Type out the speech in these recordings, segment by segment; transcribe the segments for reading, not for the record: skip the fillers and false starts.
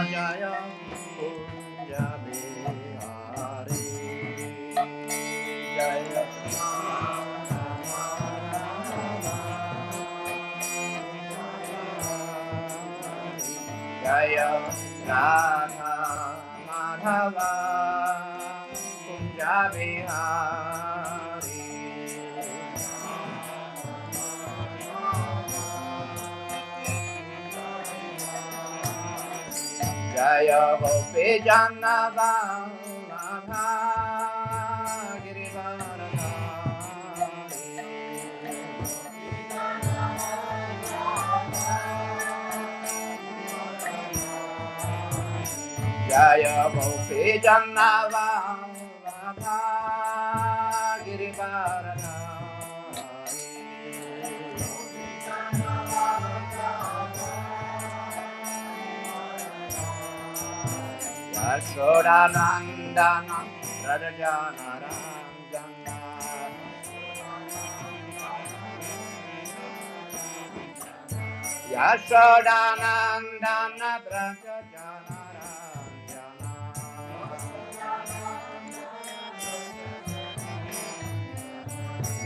Jaya Kunja Bihari Jaya Jaya Radha Madhava Kunja Bihari Jaya Gopi Janava Radha Jaya Gopi Jannava Radha Girivaradhari Yashoda Nandana Radhajana Ranjana Yashoda Nandana Radhajana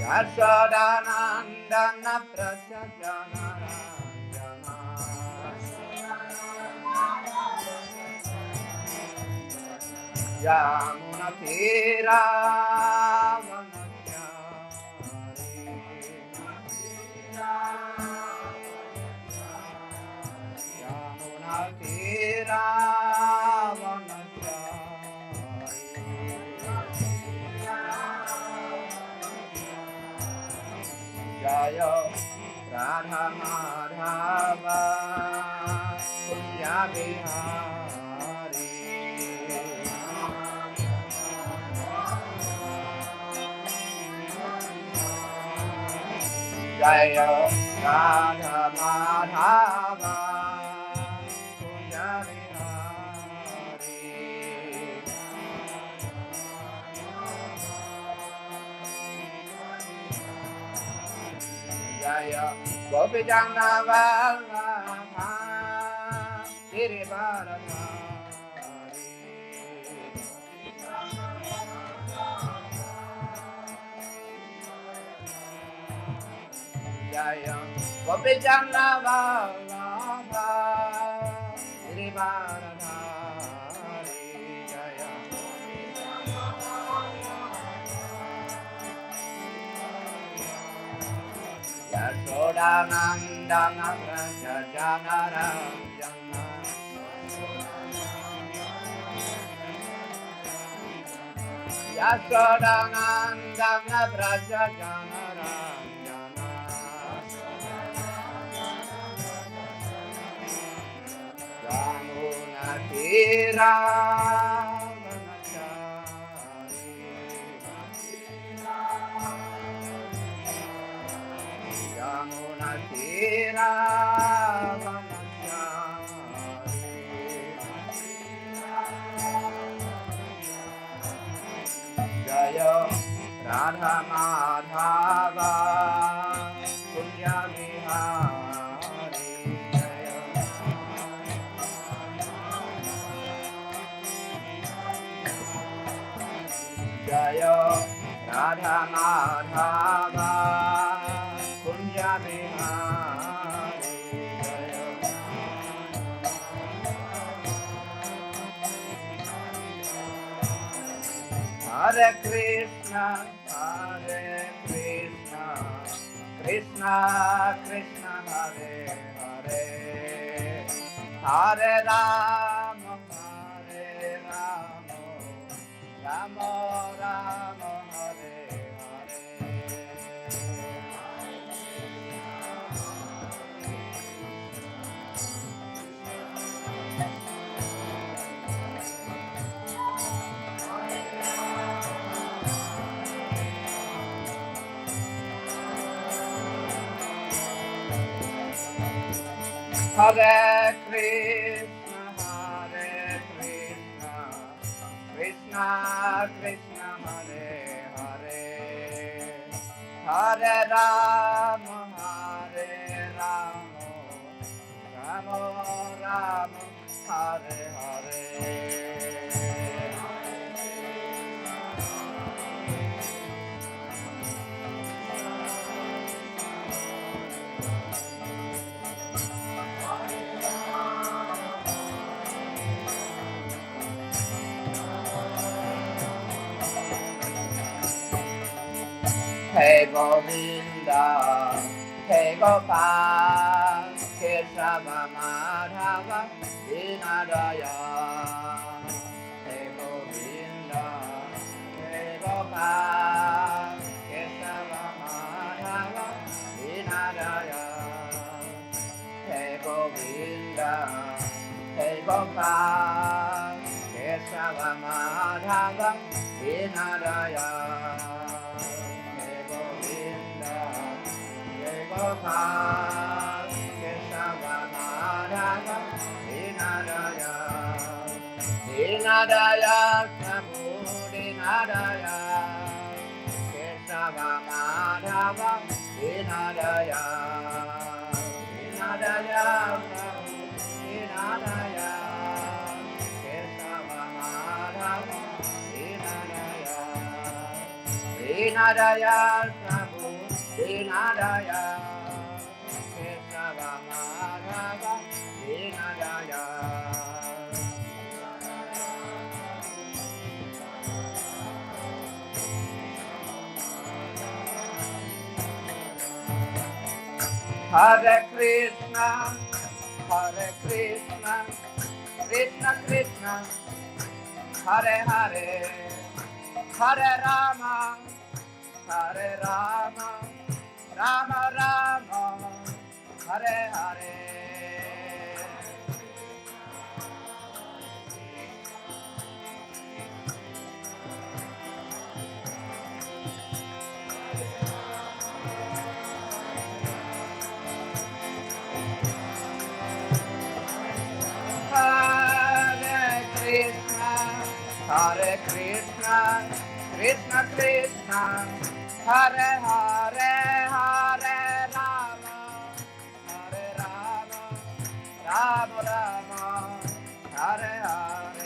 Yashodanandana Prasajana Ranjana Yamuna Tira Vanachari Yamuna Tira Jaya Radha Madhava Kunja Bihari Jaya Radha Madhava Kunja Bihari Jaya Gopi Jannava Radha Girivaradhari Jaya Gopi Jannava Radha Girivaradhari Jaya Yashodanandana Prasajana Ranjana Yashodanandana Prasajana Ranjana Yamuna Tira Yamuna Tira Jaya Radha Madhava Kunja Bihari Jaya Radha Madhava Kunja Bihari Hare Krishna Krishna Krishna Hare Hare Hare Rama Rama Rama Hare Hare Krishna, Krishna Krishna, Hare Hare, Hare Rama, Rama Rama, Hare Hey Govinda, Hey Gopal, Kesava Madhava, Vinodaya. Hey Govinda, Hey Gopal, Kesava Madhava, Vinodaya. Hey Govinda, Hey Gopal, Kesava Madhava, Vinodaya. Hey Govinda, Hey Gopal, Kesava Madhava, Vinodaya. Vinodaya, Prabhu, Vinodaya. Kesava Madhava, Vinodaya. Vinodaya, Prabhu, Vinodaya. Kesava Madhava, Vinodaya. Vinodaya, Prabhu, Vinodaya. Kesava Madhava, Vinodaya. Hare Krishna, Krishna Krishna, Hare Hare, Hare Rama, Rama Rama, Hare Hare. Hare Krishna, Krishna Krishna, Hare Hare, Hare Rama, Rama Rama, Hare Hare.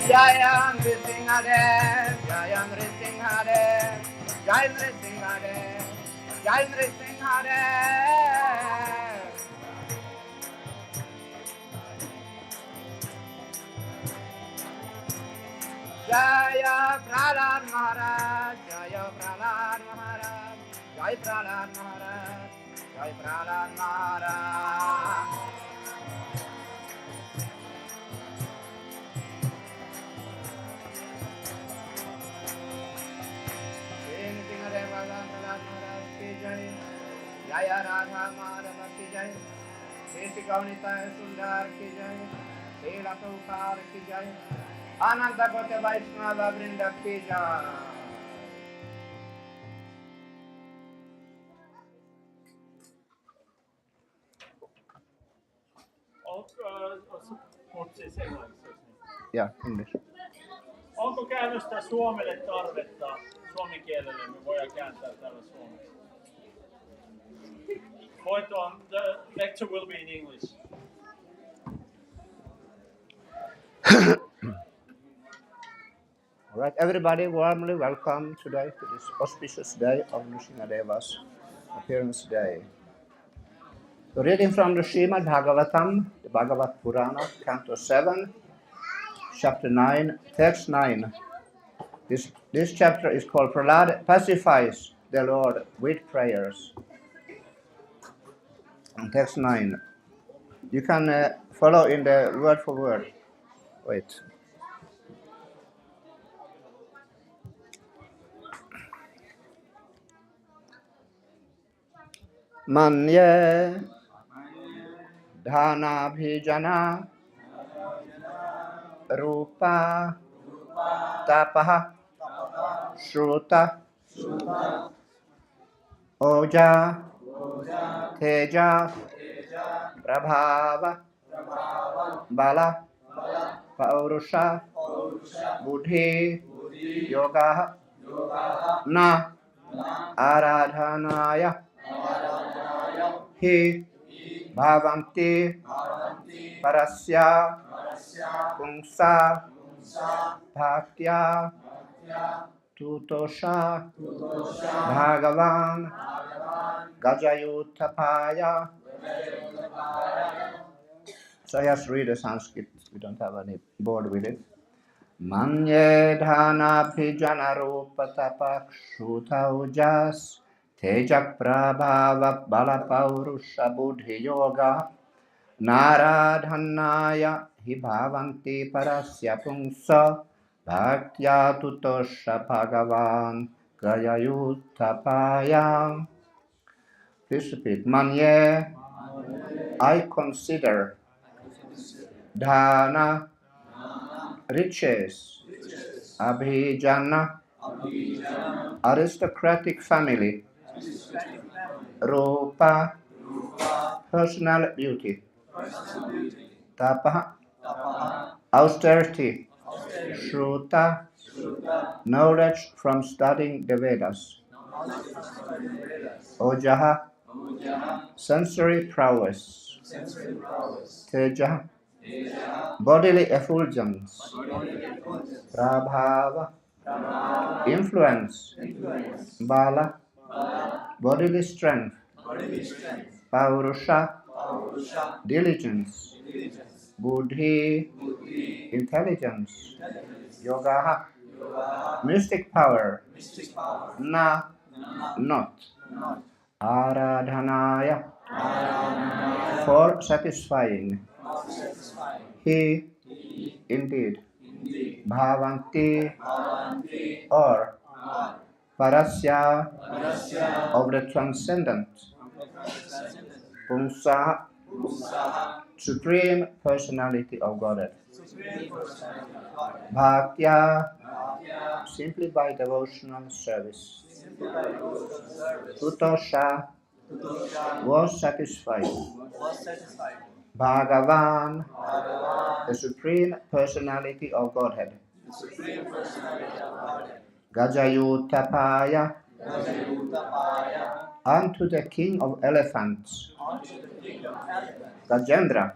Jaya Narasimha, Jaya Narasimha, Jaya Narasimha, Jaya Narasimha. Jaya Prahlad Maharaj, Jaya Prahlad Maharaj, Jaya Prahlad Maharaj, Jaya Prahlad Maharaj. Jaya Radha Madhava ki jai, Shri Gaunita Sundar ki jai, Shri Prabhupada ki jai, Ananta Kote Vaishnava Vrinda ki jai. Yeah, English. Onko käännöstä suomelle tarvetta suomen kielelle? Me voidaan kääntää täällä suomeksi. The lecture will be in English. All right, everybody, warmly welcome today to this auspicious day of Nrsimhadeva's appearance day. So reading from the Srimad Bhagavatam, the Bhagavat Purana, Canto 7, Chapter 9, Text 9. This chapter is called Prahlad pacifies the Lord with prayers. And text 9. You can follow in the word for word. Wait. Manye Dhana Bhijana Rupa Tapaha Shruta Oja Teja Prabhava Bala Paurusha Buddhi Yoga Na Aradhanaya Hi Bhavanti Parasya Pungsa Bhaktya Tutosha Bhagavan Gajayutapaya. So I just read the Sanskrit, we don't have any board with it. Manye dhana bhijana rupa tapak shuta ujas tejak prabhava bala paurusha buddhi yoga naradhanaya hi bhavanti parasya pungsa bhaktya tutosha bhagavan gayayutapaya. Please repeat. Manye, I consider dhana, riches, abhijana, aristocratic family, rupa, personal beauty, tapa, austerity, shruta, knowledge from studying the Vedas, ojaha, sensory prowess, teja, bodily effulgence, prabhava, influence, bala, bodily strength, paurusha, diligence, buddhi, intelligence, yoga, mystic power, na, not, aradhanaya, for satisfying, he, indeed, bhavanti, or parasya, of the transcendent, pumsa, supreme personality of Godhead, bhaktya, simply by devotional service, tutosha, was satisfied, Bhagavan, the supreme personality of Godhead, Gajayutapaya, unto the king of elephants, Gajendra.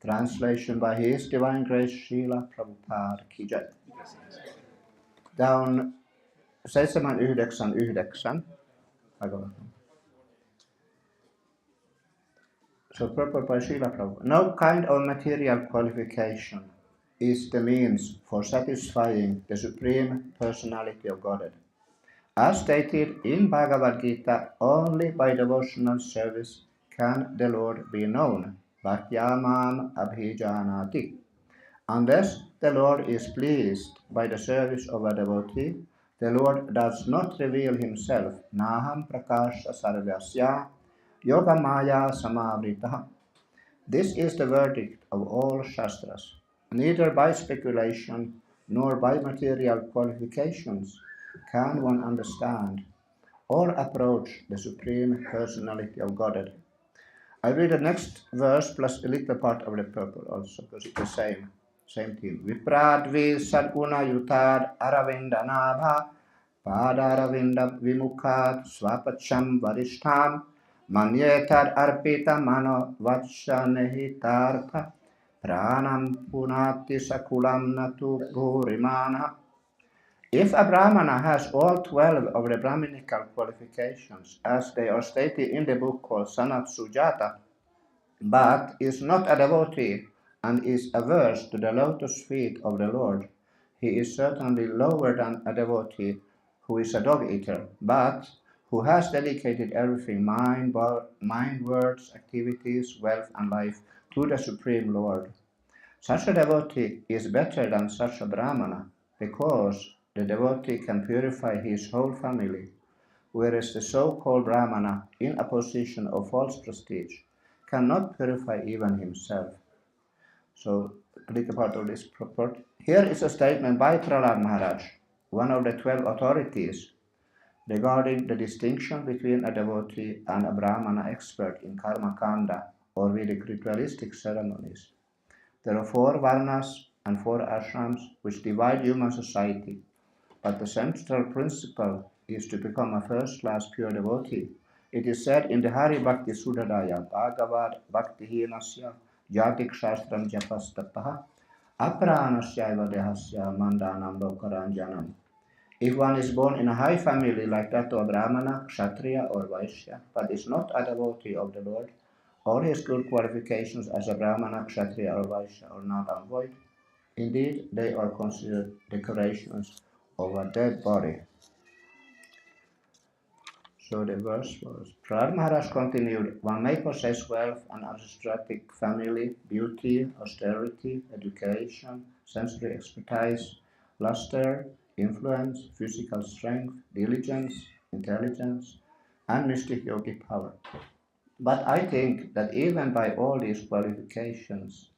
Translation by His Divine Grace Srila Prabhupada Ki Jai. Down 799. So purport by Srila Prabhupada. No kind of material qualification is the means for satisfying the Supreme Personality of Godhead. As stated in Bhagavad Gita, only by devotional service can the Lord be known. Bhakyamam abhijanati. Unless the Lord is pleased by the service of a devotee, the Lord does not reveal himself. Naham prakasha sarvasya yogamaya samavritaha. This is the verdict of all Shastras. Neither by speculation nor by material qualifications can one understand or approach the Supreme Personality of Godhead. I read the next verse plus a little part of the purport also, because it's the same theme. Vipradvi sadguna yutad aravinda nabha padaravinda vimukad swapacham varishtam manyetad arpita mano vachanehitartha pranam punati sakulam natu bhurimana. If a Brahmana has all 12 of the Brahminical qualifications, as they are stated in the book called Sanat Sujata, but is not a devotee and is averse to the lotus feet of the Lord, he is certainly lower than a devotee who is a dog-eater, but who has dedicated everything, mind, words, activities, wealth, and life to the Supreme Lord. Such a devotee is better than such a Brahmana, because the devotee can purify his whole family, whereas the so-called Brahmana, in a position of false prestige, cannot purify even himself. So, a little part of this purport. Here is a statement by Prahlad Maharaj, one of the 12 authorities, regarding the distinction between a devotee and a Brahmana expert in Karma Kanda or Vedic ritualistic ceremonies. There are 4 varnas and 4 ashrams which divide human society, but the central principle is to become a first-class pure devotee. It is said in the Hari Bhakti Sudhadaya, Bhagavad Bhakti Hinasya Jatik Shastram Japastapaha, Apranasya dehasya mandanam lokaranjanam. If one is born in a high family like that of Brahmana, Kshatriya or Vaishya, but is not a devotee of the Lord, all his good qualifications as a Brahmana, Kshatriya or Vaishya are not void. Indeed, they are considered decorations of a dead body. So the verse was, Prahlad Maharaj continued, one may possess wealth, an aristocratic family, beauty, austerity, education, sensory expertise, luster, influence, physical strength, diligence, intelligence, and mystic yogic power. But I think that even by all these qualifications,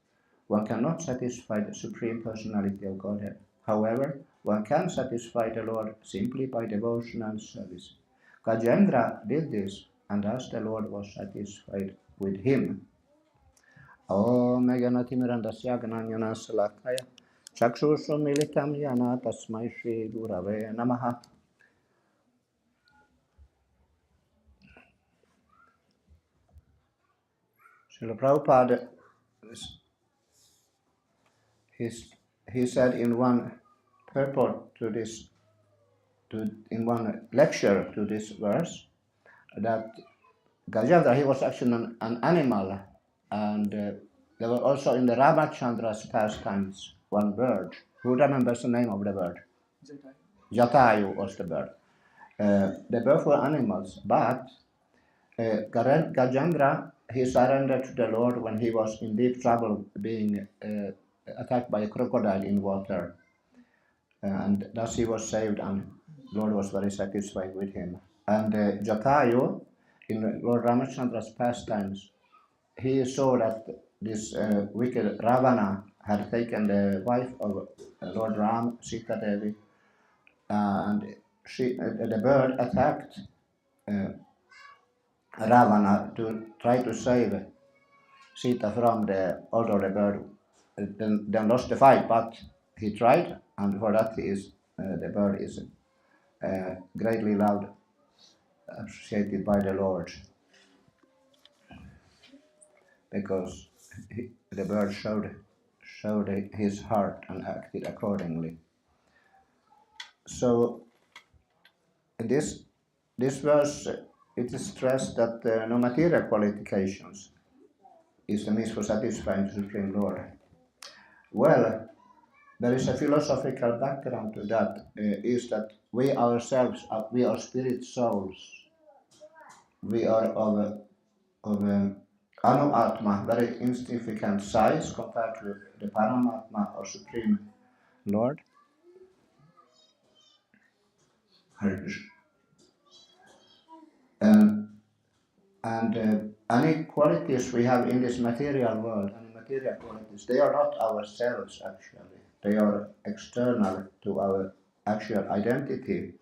one cannot satisfy the Supreme Personality of Godhead. However, one can satisfy the Lord simply by devotion and service. Gajendra did this, and thus the Lord was satisfied with him. Om Meganatimirandasya Gananyana Salakaya Chakshusumilitam Yana Tasmai Shri Gurave Namaha. Srila Prabhupada, he said in one purport to this, in one lecture to this verse, that Gajendra, he was actually an animal, and there was also in the Ramachandra's pastimes one bird. Who remembers the name of the bird? Jatayu was the bird. They both were animals, but Gajendra, he surrendered to the Lord when he was in deep trouble, being attacked by a crocodile in water, and thus he was saved, and Lord was very satisfied with him. And Jatayu, in Lord Ramachandra's pastimes, he saw that this wicked Ravana had taken the wife of Lord Ram, Sita Devi, and the bird attacked Ravana to try to save Sita from although the bird then lost the fight, but he tried, and for that the bird is greatly loved, appreciated by the Lord, because the bird showed his heart and acted accordingly. So in this verse, it is stressed that no material qualifications is the means for satisfying the Supreme Lord. Well, there is a philosophical background to that, is that we ourselves, we are spirit souls. We are of Anu-Atma, very insignificant size compared to the Paramatma or Supreme Lord. And any qualities we have in this material world, any material qualities, they are not ourselves actually. They are external to our actual identity.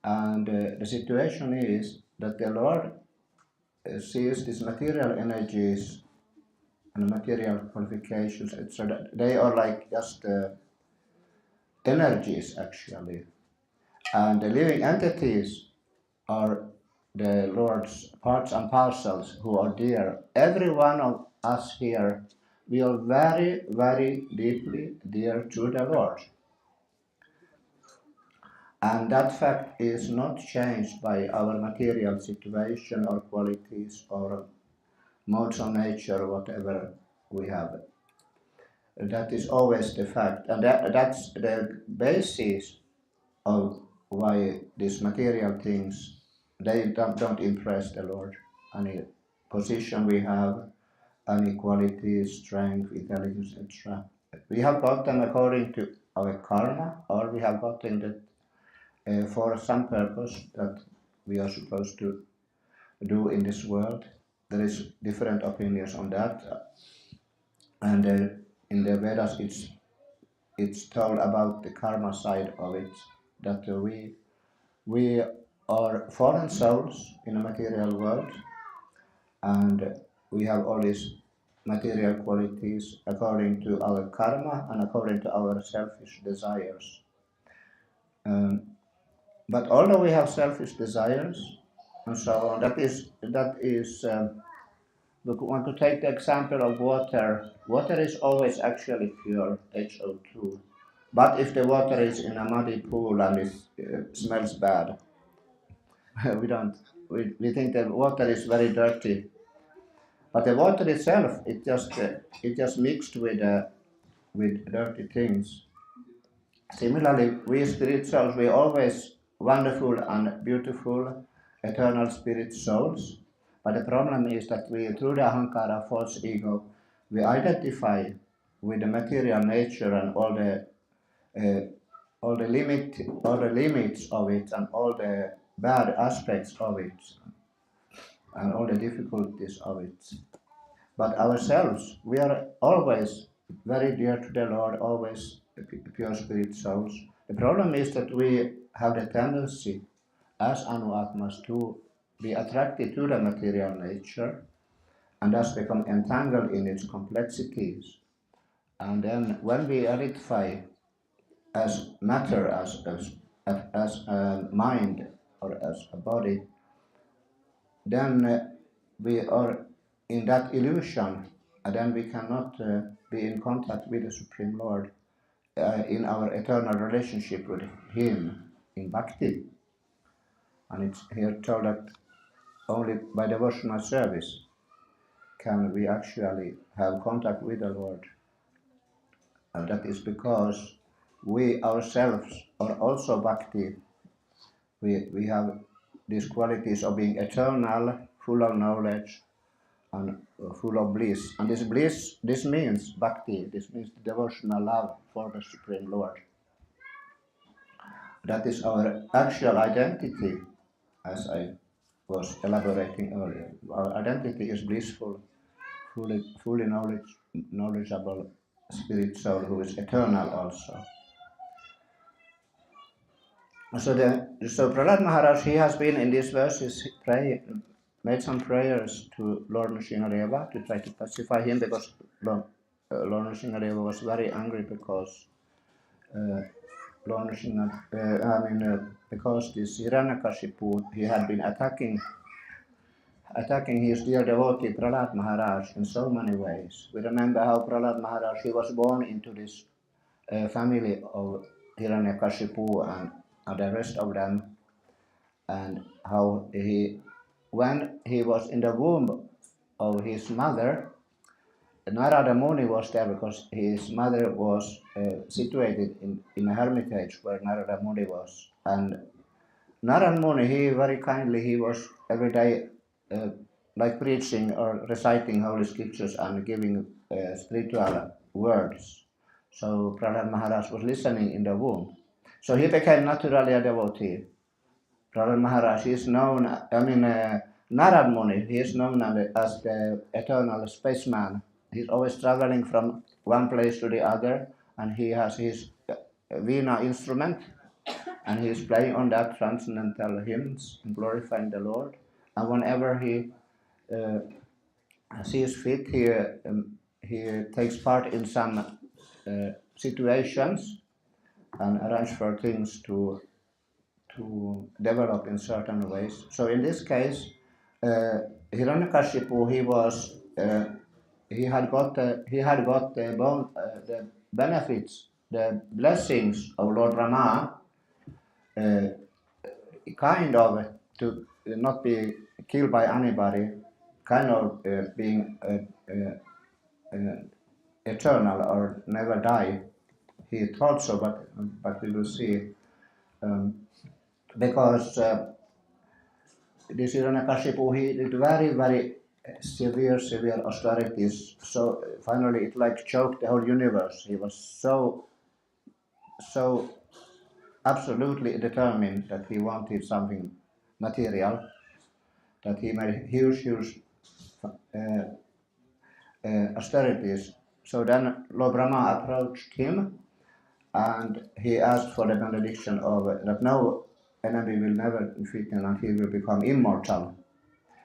And the situation is that the Lord sees these material energies and material qualifications, etc. They are like just energies actually. And the living entities are the Lord's parts and parcels who are dear. Every one of us here, we are very, very deeply dear to the Lord. And that fact is not changed by our material situation or qualities or modes of nature or whatever we have. That is always the fact. And that's the basis of why these material things, they don't impress the Lord. Any position we have, any quality, strength, intelligence, etc. We have gotten according to our karma, or we have gotten that for some purpose that we are supposed to do in this world. There is different opinions on that, and in the Vedas it's told about the karma side of it, that we are fallen souls in a material world, and we have all these material qualities according to our karma and according to our selfish desires. But although we have selfish desires and so on, that is want to take the example of water. Water is always actually pure, HO2. But if the water is in a muddy pool and it smells bad, we don't. We think that water is very dirty. But the water itself, it just mixed with dirty things. Similarly, we spirit souls, we always wonderful and beautiful, eternal spirit souls. But the problem is that we, through the ahankara, false ego, we identify with the material nature and uh, all the limits of it, and all the bad aspects of it, and all the difficulties of it. But ourselves, we are always very dear to the Lord, always pure spirit souls. The problem is that we have the tendency as Anu-Atmas to be attracted to the material nature and thus become entangled in its complexities. And then when we identify as matter, as a mind or as a body, then we are in that illusion, and then we cannot be in contact with the Supreme Lord in our eternal relationship with Him in bhakti. And it's here told that only by devotional service can we actually have contact with the Lord. And that is because we ourselves are also bhakti. We have these qualities of being eternal, full of knowledge, and full of bliss. And this bliss, this means bhakti, this means devotional love for the Supreme Lord. That is our actual identity, as I was elaborating earlier. Our identity is blissful, fully knowledgeable spirit soul who is eternal also. So Prahlad Maharaj, he has been in these verses made some prayers to Lord Nrsimhadeva to try to pacify him, because Lord Nrsimhadeva was very angry because because this Hiranyakashipu, he had been attacking his dear devotee Prahlad Maharaj in so many ways. We remember how Prahlad Maharaj, he was born into this family of Hiranyakashipu and the rest of them, and how when he was in the womb of his mother, Narada Muni was there because his mother was situated in a hermitage where Narada Muni was. And Narada Muni, he very kindly, he was every day like preaching or reciting holy scriptures and giving spiritual words. So Prahlad Maharaj was listening in the womb. So he became naturally a devotee. Prahlad Maharaj is known, Narad Muni, he is known as the eternal spaceman. He's always traveling from one place to the other, and he has his Veena instrument, and he is playing on that transcendental hymns, glorifying the Lord. And whenever he sees fit, he takes part in some situations and arrange for things to develop in certain ways. So in this case, Hiranyakashipu, he had got the benefits, the blessings of Lord Rama, kind of to not be killed by anybody, kind of being eternal or never die. He thought so, but we will see. Because this Hiranyakashipu, he did very severe austerities. So finally, it like choked the whole universe. He was so absolutely determined that he wanted something material, that he made huge austerities. So then Lord Brahma approached him, and he asked for the benediction of that no enemy will never defeat him, and he will become immortal.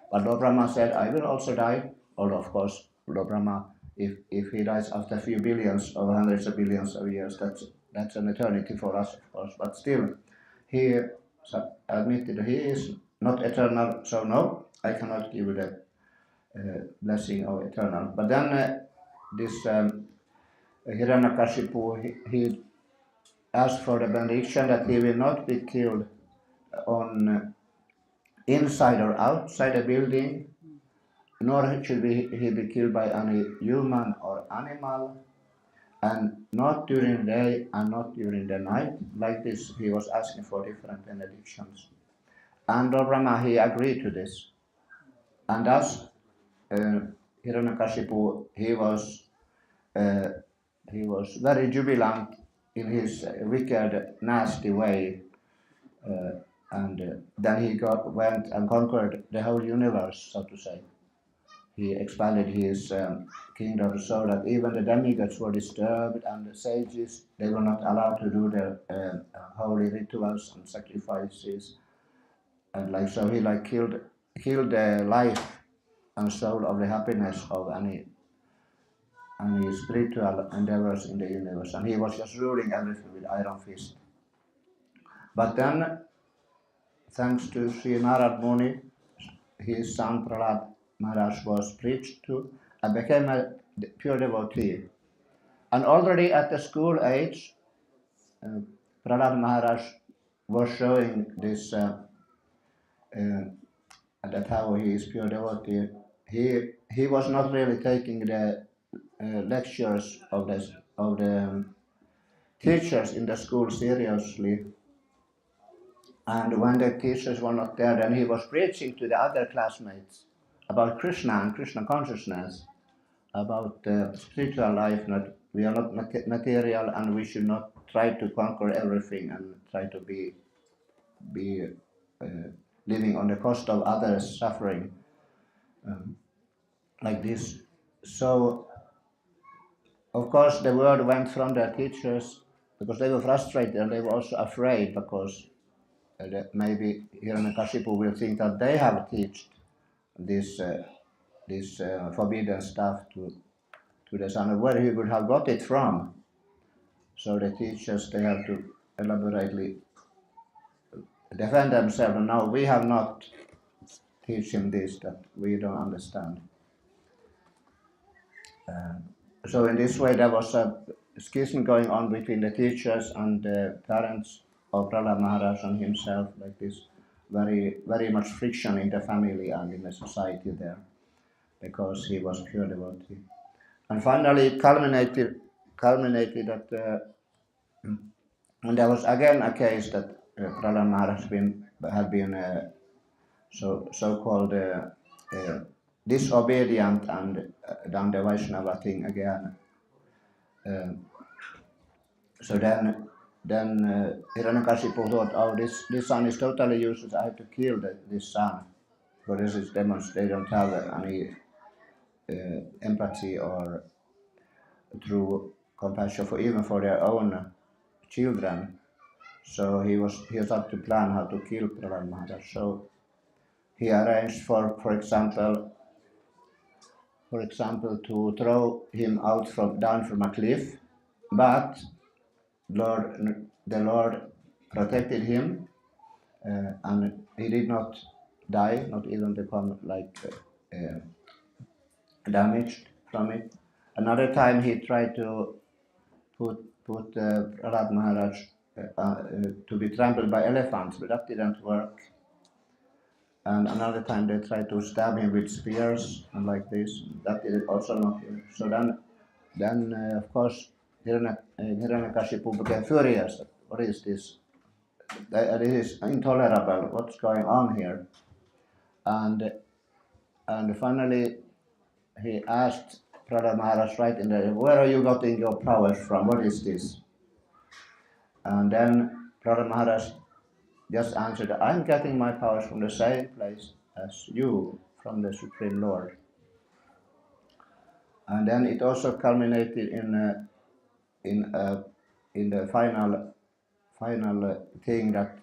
But Lord Brahma said, I will also die. Or of course, Lord Brahma, if he dies after a few billions or hundreds of billions of years, that's an eternity for us, of course. But still, he admitted he is not eternal, so no, I cannot give you blessing of eternal. But then this Hiranyakashipu, he asked for the benediction that he will not be killed on inside or outside a building, nor should he be killed by any human or animal, and not during the day and not during the night. Like this, he was asking for different benedictions. And Lord Brahma, he agreed to this. And thus, Hiranyakashipu, he was very jubilant in his wicked, nasty way. And then he went and conquered the whole universe, so to say. He expanded his kingdom so that even the demigods were disturbed, and the sages, they were not allowed to do their holy rituals and sacrifices. And like so, he like killed the life and soul of the happiness of any spiritual endeavors in the universe, and he was just ruling everything with iron fist. But then, thanks to Sri Narad Muni, his son Prahlad Maharaj was preached to and became a pure devotee. And already at the school age, Prahlad Maharaj was showing this that how he is pure devotee. He was not really taking the lectures of the teachers in the school seriously. And when the teachers were not there, then he was preaching to the other classmates about Krishna and Krishna consciousness, about spiritual life. We are not material, and we should not try to conquer everything and try to be living on the cost of others' suffering, like this. So, of course, the word went from their teachers because they were frustrated and they were also afraid because maybe Hiranyakashipu will think that they have taught this forbidden stuff to the son, where he would have got it from. So the teachers, they have to elaborately defend themselves. And now we have not teach him this, that we don't understand. So in this way, there was a schism going on between the teachers and the parents of Prahlad Maharaj and himself, like this, very, very much friction in the family and in the society there, because he was pure devotee. And finally, it culminated that, and there was again a case that Prahlad Maharaj had been so-called disobedient and done the Vaishnava thing again. So then Hiranyakashipu thought, oh, this son is totally useless. I have to kill this son, because this is they don't have any empathy or true compassion even for their own children. So he started to plan how to kill Prahlad Maharaj. So he arranged for example, to throw him down from a cliff, but the Lord protected him, and he did not die, not even become damaged from it. Another time he tried to put Prahlad Maharaj to be trampled by elephants, but that didn't work. And another time they tried to stab him with spears and like this. That did also not work. So then of course Hiranyakashipu became furious. What is this? This is intolerable. What's going on here? And finally he asked Prahlad Maharaj right in there, where are you getting your powers from? What is this? And then Prahlad Maharaj just answered, I'm getting my powers from the same place as you, from the Supreme Lord. And then it also culminated in the final thing that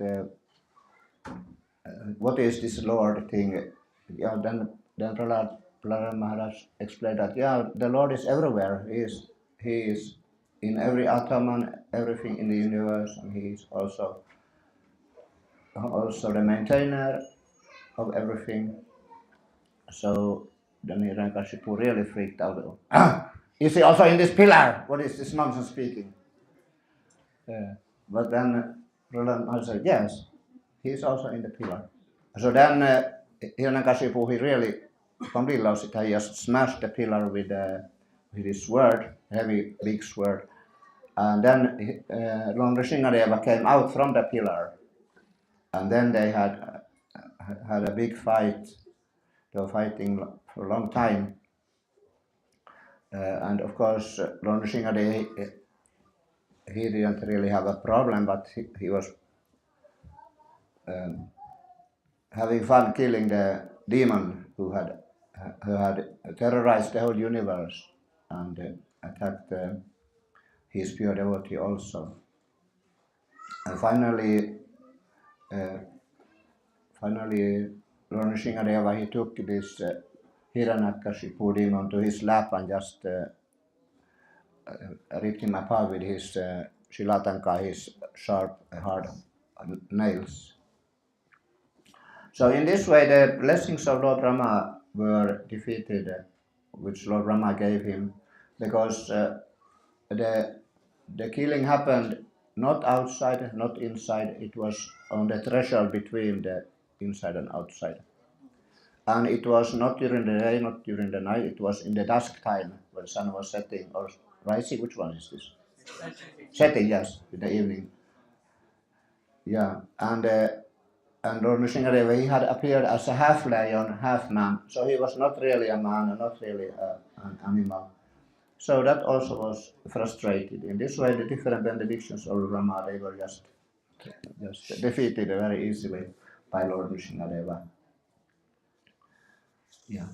what is this Lord thing? Yeah, then Prahlad Maharaj explained that the Lord is everywhere. He is in every atom and everything in the universe, and he is also the maintainer of everything. So then Hiranyakashipu really freaked out. Is he also in this pillar? What is this nonsense speaking? But then Prahlad said, yes, he is also in the pillar. So then Hiranyakashipu, he really completely lost it. He just smashed the pillar with his sword, heavy big sword. And then Lord Nrsingadeva came out from the pillar. And then they had a big fight. They were fighting for a long time. And of course, Lord Nrsingadeva, he didn't really have a problem, but he was having fun killing the demon who had terrorized the whole universe and attacked his pure devotee also. And finally, Lord Nrsingadeva, he took this Hiranyakashipu demon to his lap and just ripped him apart with his shilatanka, his sharp, hard nails. So in this way, the blessings of Lord Brahma were defeated, which Lord Brahma gave him, because the killing happened not outside, not inside. It was on the threshold between the inside and outside. And it was not during the day, not during the night. It was in the dusk time when the sun was setting or rising. Which one is this? Setting, yes, in the evening. Yeah, and Lord Nrsingadeva, he had appeared as a half lion, half man. So he was not really a man and not really an animal. So that also was frustrated. In this way, the different benedictions of Rama, they were just defeated very easily by Lord Nrsingadeva. Yeah.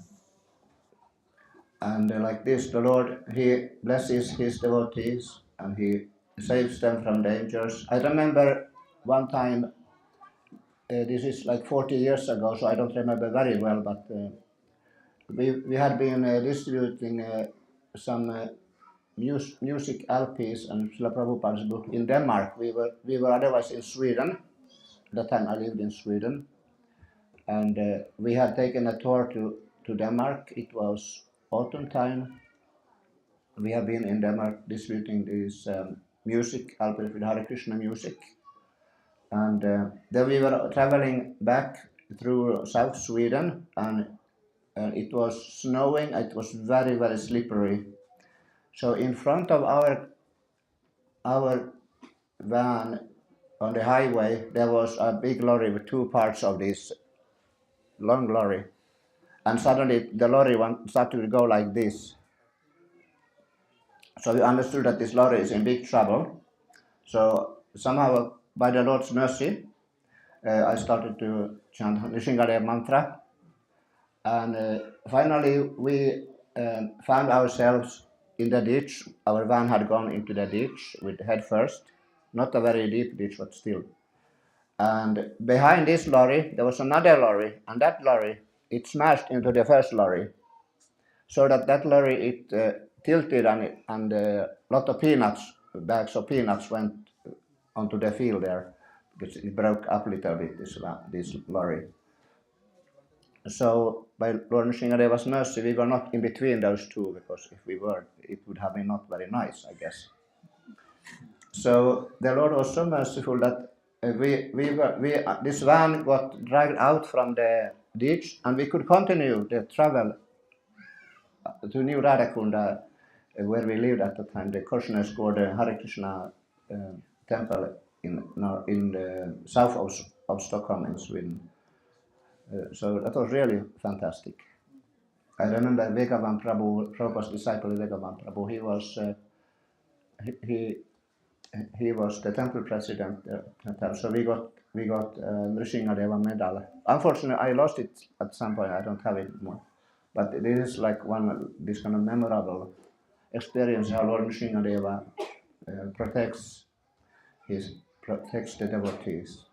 And like this, the Lord, he blesses his devotees and he saves them from dangers. I remember one time, this is like 40 years ago, so I don't remember very well, but we had been distributing some music LPs and Srila Prabhupada's book in Denmark. We were otherwise in Sweden. At that time I lived in Sweden. And we had taken a tour to Denmark. It was autumn time. We have been in Denmark distributing these music LPs with Hare Krishna music. And then we were traveling back through South Sweden, and it was snowing. It was very, very slippery. So in front of our van on the highway, there was a big lorry with two parts of this long lorry. And suddenly the lorry started to go like this. So we understood that this lorry is in big trouble. So somehow, by the Lord's mercy, I started to chant Nrsingadeva mantra. And finally, we found ourselves in the ditch. Our van had gone into the ditch with head first. Not a very deep ditch, but still. And behind this lorry, there was another lorry. And that lorry, it smashed into the first lorry. So that lorry, it tilted and a lot of bags of peanuts went onto the field there. Because it broke up a little bit, this lorry. So by Lord Nrsingadeva's mercy, we were not in between those two, because if we were, it would have been not very nice, I guess. So the Lord was so merciful that this van got dragged out from the ditch, and we could continue the travel to New Radhakunda, where we lived at the time, the Korsnäsgård Hare Krishna temple in the south of Stockholm in Sweden. So that was really fantastic. I remember Vegavan Prabhu, Prabhupada's disciple Vegavan Prabhu. He was the temple president at that time. So we got Nrsingadeva medal. Unfortunately, I lost it at some point. I don't have it anymore. But this is like this kind of memorable experience how Lord Nrsingadeva protects the devotees.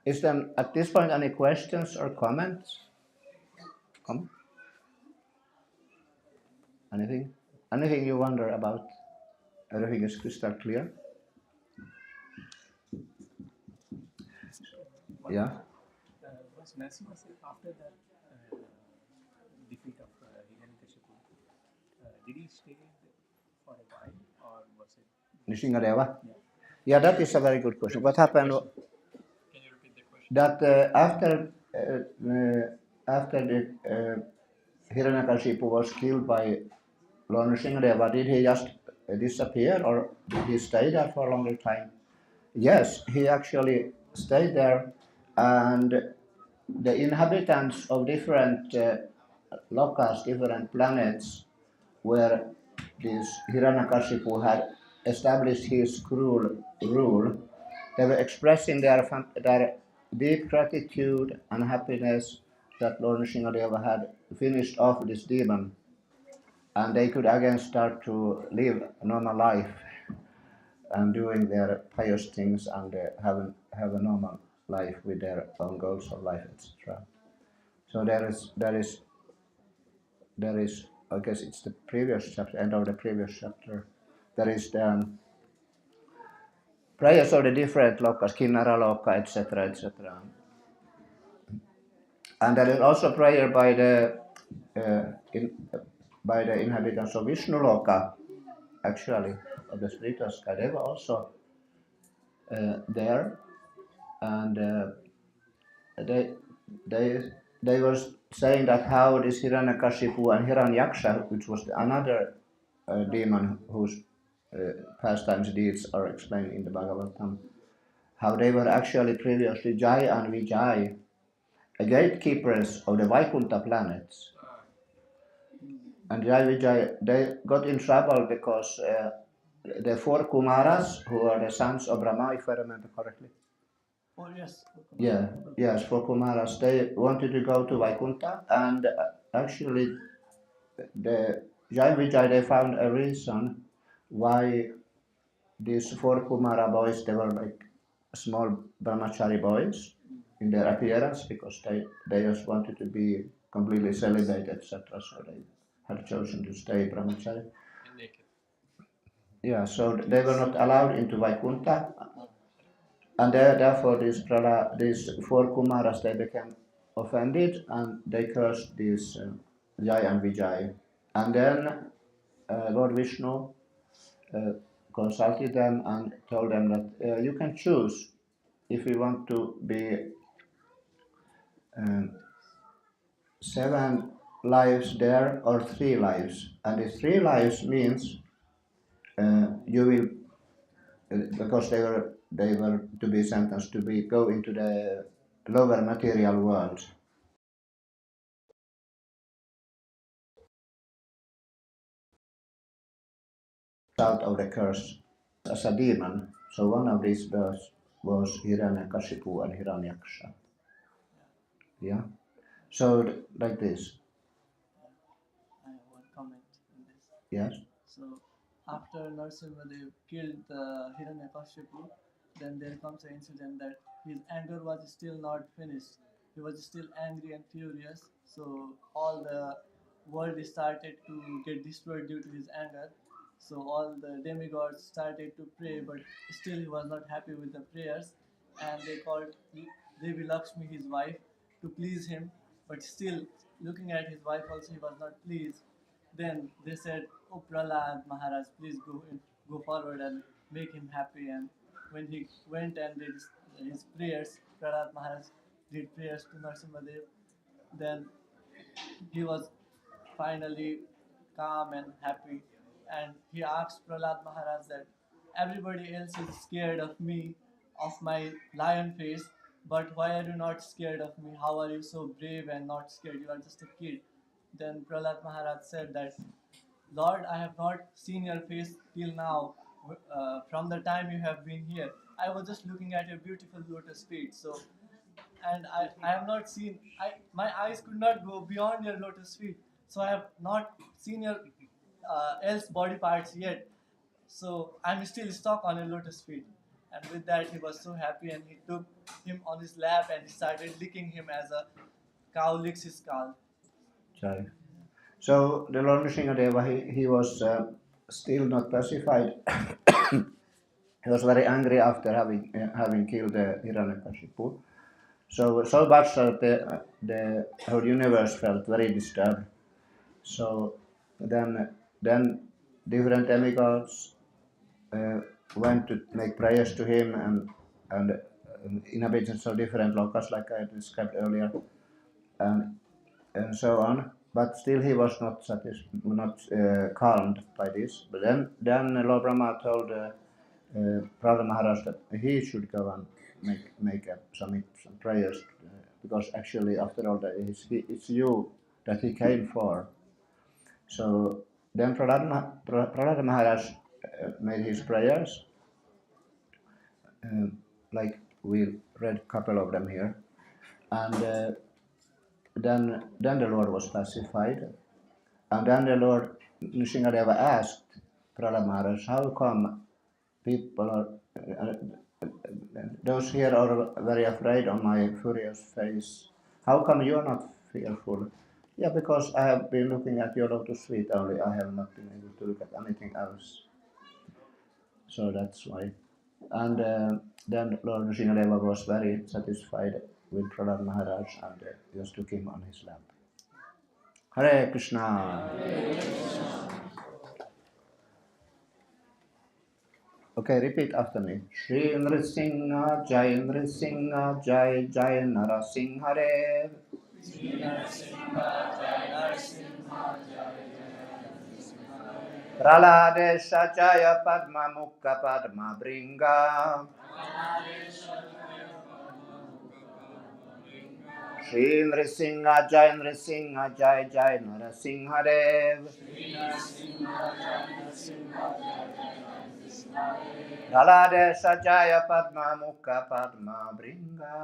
Is there at this point any questions or comments? Anything? Anything you wonder about? Everything is crystal clear? Yeah. Was Narasimha after that defeat of Hiranyakashipu, did he stay for a while or was it? Nishingadeva? Yeah. Yeah, that is a very good question. What happened? Can you repeat the question? That after the Hiranyakashipu was killed by Lord Nrsingadeva, did he just disappear or did he stay there for a longer time? Yes, he actually stayed there, and the inhabitants of different lokas, different planets, where this Hiranyakashipu had established his cruel rule, they were expressing their deep gratitude and happiness that Lord Nrsingadeva had finished off this demon, and they could again start to live a normal life and doing their pious things and have a normal life with their own goals of life, etc. So there is I guess it's the previous chapter, end of the previous chapter. There is the prayers of the different lokas, Kinnara loka, etc., etc. And there is also prayer by uh, in, by the inhabitants of Vishnu loka, actually, of the spiritual sky. They were also there, and they they they were saying that how this Hiranyakashipu and Hiranyaksha, which was another demon whose pastimes deeds are explained in the Bhagavatam, how they were actually previously Jai and Vijay, gatekeepers of the Vaikuntha planets. And Jai Vijay, they got in trouble because the four Kumaras, who are the sons of Brahma, if I remember correctly. Oh yes. Yeah, yes, for Kumaras, they wanted to go to Vaikuntha, and actually, the Jai Vijay, they found a reason why these four Kumara boys, they were like small brahmachari boys in their appearance, because they just wanted to be completely celibate, etc. So they had chosen to stay brahmachari. And naked. Yeah, so they were not allowed into Vaikuntha, and therefore these four Kumaras, they became offended and they cursed these Jai and Vijay. And then Lord Vishnu consulted them and told them that you can choose if you want to be um, 7 lives there or 3 lives. And the 3 lives means you will, because they were to be sentenced to go into the lower material world. Out of the curse as a demon. So one of these births was Hiranyakashipu and Hiranyaksha. Yeah. So like this. I have one comment in this. Yes. So after Narasimha killed the Hiranyakashipu, then there comes an incident that his anger was still not finished. He was still angry and furious. So all the world started to get destroyed due to his anger. So all the demigods started to pray, but still he was not happy with the prayers, and they called Devi Lakshmi, his wife, to please him. But still, looking at his wife also, he was not pleased. Then they said, "Oh Prahlad Maharaj, please go forward and make him happy." And when he went and did his prayers, Prahlad Maharaj did prayers to Narasimhadev. Then he was finally calm and happy, and he asked Prahlad Maharaj that everybody else is scared of me, of my lion face, but why are you not scared of me? How are you so brave and not scared? You are just a kid. Then Prahlad Maharaj said that, Lord, I have not seen your face till now. From the time you have been here, I was just looking at your beautiful lotus feet. So, and I have not seen. My eyes could not go beyond your lotus feet. So I have not seen your else body parts yet. So I'm still stuck on your lotus feet. And with that, he was so happy, and he took him on his lap and he started licking him as a cow licks his cow. Sorry. So the Lord Nrsingadeva, he was still not pacified. He was very angry after having killed Hiranyakashipu. So much that the whole universe felt very disturbed. So then different demigods went to make prayers to him and inhabitants of different lokas, like I described earlier, and so on. But still, he was not calmed by this. But then Lord Brahma told Prahlad Maharaj that he should go and make some prayers, because actually, after all, it's you that he came for. So then Prahlad Maharaj made his prayers, like we read a couple of them here, and then the Lord was pacified, and then the Lord Nrsingadeva asked Prahlad Maharaj, how come people are those here are very afraid on my furious face. How come you are not fearful? Yeah, because I have been looking at your lotus feet only. I have not been able to look at anything else. So that's why. And then Lord Nrsingadeva was very satisfied with Prahlad Maharaj and just took him on his lap. Hare Krishna. Okay, repeat after me. Shri Nrsimha Jai Nrsimha Jai Jai Narasimha Dev. Praladesha Jaya Padma Mukha Padma Bringa. Shri Nrsimha Jai Nrsimha Jai Jai Narasimha Dev. Praladesha Jaya Padma Mukha Padma Bringa.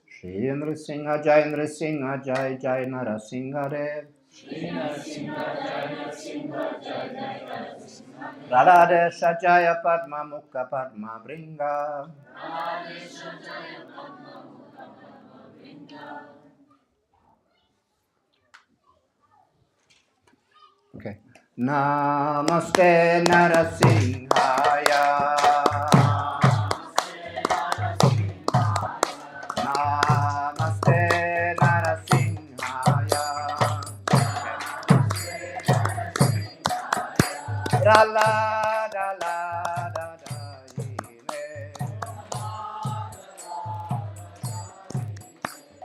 Shri Nrsimha Jai Nrsimha Jai Jai Narasimha Dev. Praladesha Jaya Padma Mukha Padma Bringa. Okay. Namaste Narasimhaya. Namaste Narasimhaya. Rala da la da da ye.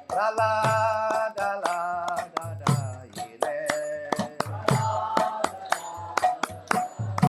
Rala